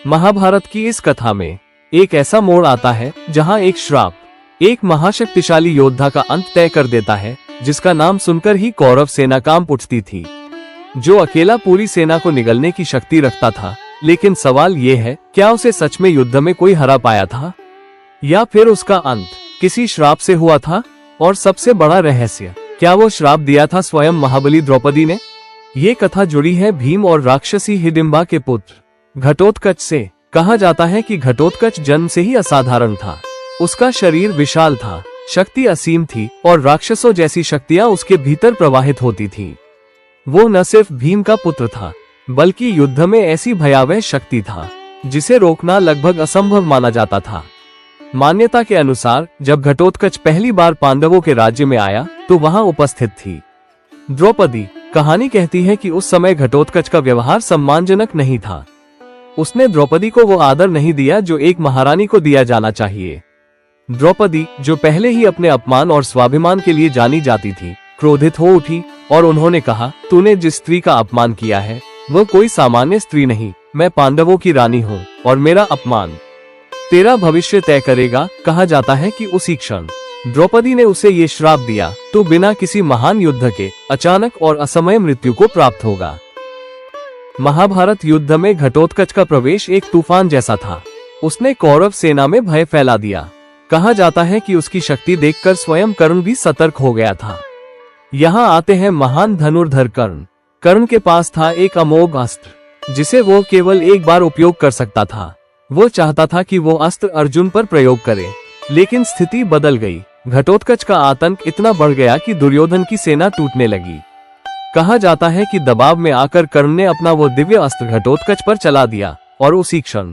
महाभारत की इस कथा में एक ऐसा मोड़ आता है जहां एक श्राप एक महाशक्तिशाली योद्धा का अंत तय कर देता है, जिसका नाम सुनकर ही कौरव सेना कांप उठती थी, जो अकेला पूरी सेना को निगलने की शक्ति रखता था। लेकिन सवाल ये है, क्या उसे सच में युद्ध में कोई हरा पाया था या फिर उसका अंत किसी श्राप से हुआ था? और सबसे बड़ा रहस्य, क्या वो श्राप दिया था स्वयं महाबली द्रौपदी ने? ये कथा जुड़ी है भीम और राक्षसी हिडिंबा के पुत्र घटोत्कच से। कहा जाता है कि घटोत्कच जन्म से ही असाधारण था। उसका शरीर विशाल था, शक्ति असीम थी और राक्षसों जैसी शक्तियां उसके भीतर प्रवाहित होती थीं। वो न सिर्फ भीम का पुत्र था, बल्कि युद्ध में ऐसी भयावह शक्ति था जिसे रोकना लगभग असंभव माना जाता था। मान्यता के अनुसार जब घटोत्कच पहली बार पांडवों के राज्य में आया तो वहां उपस्थित थी द्रौपदी। कहानी कहती है कि उस समय घटोत्कच का व्यवहार सम्मानजनक नहीं था। उसने द्रौपदी को वो आदर नहीं दिया जो एक महारानी को दिया जाना चाहिए। द्रौपदी, जो पहले ही अपने अपमान और स्वाभिमान के लिए जानी जाती थी, क्रोधित हो उठी और उन्होंने कहा, तूने जिस स्त्री का अपमान किया है वह कोई सामान्य स्त्री नहीं, मैं पांडवों की रानी हूँ और मेरा अपमान तेरा भविष्य तय करेगा। कहा जाता है कि उसी क्षण द्रौपदी ने उसे ये श्राप दिया, तो बिना किसी महान युद्ध के अचानक और असमय मृत्यु को प्राप्त होगा। महाभारत युद्ध में घटोत्कच का प्रवेश एक तूफान जैसा था। उसने कौरव सेना में भय फैला दिया। कहा जाता है कि उसकी शक्ति देखकर स्वयं कर्ण भी सतर्क हो गया था। यहाँ आते हैं महान धनुर्धर कर्ण। कर्ण के पास था एक अमोघ अस्त्र जिसे वो केवल एक बार उपयोग कर सकता था। वो चाहता था कि वो अस्त्र अर्जुन पर प्रयोग करे, लेकिन स्थिति बदल गई। घटोत्कच का आतंक इतना बढ़ गया कि दुर्योधन की सेना टूटने लगी। कहा जाता है कि दबाव में आकर कर्ण ने अपना वो दिव्य अस्त्र घटोत्कच पर चला दिया और उसी क्षण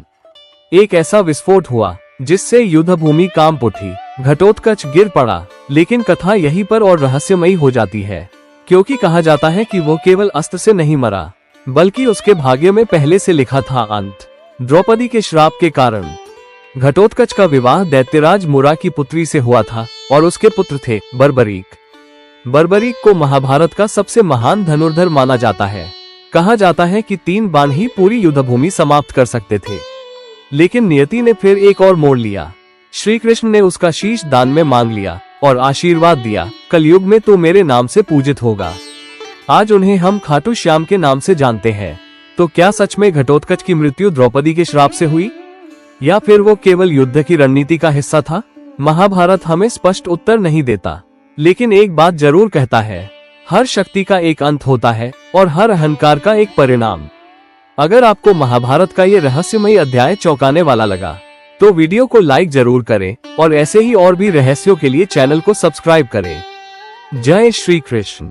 एक ऐसा विस्फोट हुआ जिससे युद्ध भूमि कांप उठी। घटोत्कच गिर पड़ा, लेकिन कथा यहीं पर और रहस्यमयी हो जाती है, क्योंकि कहा जाता है कि वो केवल अस्त्र से नहीं मरा, बल्कि उसके भाग्य में पहले से लिखा था अंत। द्रौपदी के श्राप के कारण घटोत्कच का विवाह दैत्यराज मुरा की पुत्री से हुआ था और उसके पुत्र थे बर्बरीक। बर्बरीक को महाभारत का सबसे महान धनुर्धर माना जाता है। कहा जाता है कि 3 बाण ही पूरी युद्धभूमि समाप्त कर सकते थे, लेकिन नियति ने फिर एक और मोड़ लिया। श्री कृष्ण ने उसका शीश दान में मांग लिया और आशीर्वाद दिया, कलयुग में तू मेरे नाम से पूजित होगा। आज उन्हें हम खाटू श्याम के नाम से जानते हैं। तो क्या सच में घटोत्कच की मृत्यु द्रौपदी के श्राप से हुई, या फिर वो केवल युद्ध की रणनीति का हिस्सा था? महाभारत हमें स्पष्ट उत्तर नहीं देता, लेकिन एक बात जरूर कहता है, हर शक्ति का एक अंत होता है और हर अहंकार का एक परिणाम। अगर आपको महाभारत का ये रहस्यमयी अध्याय चौंकाने वाला लगा तो वीडियो को लाइक जरूर करें और ऐसे ही और भी रहस्यों के लिए चैनल को सब्सक्राइब करें। जय श्री कृष्ण।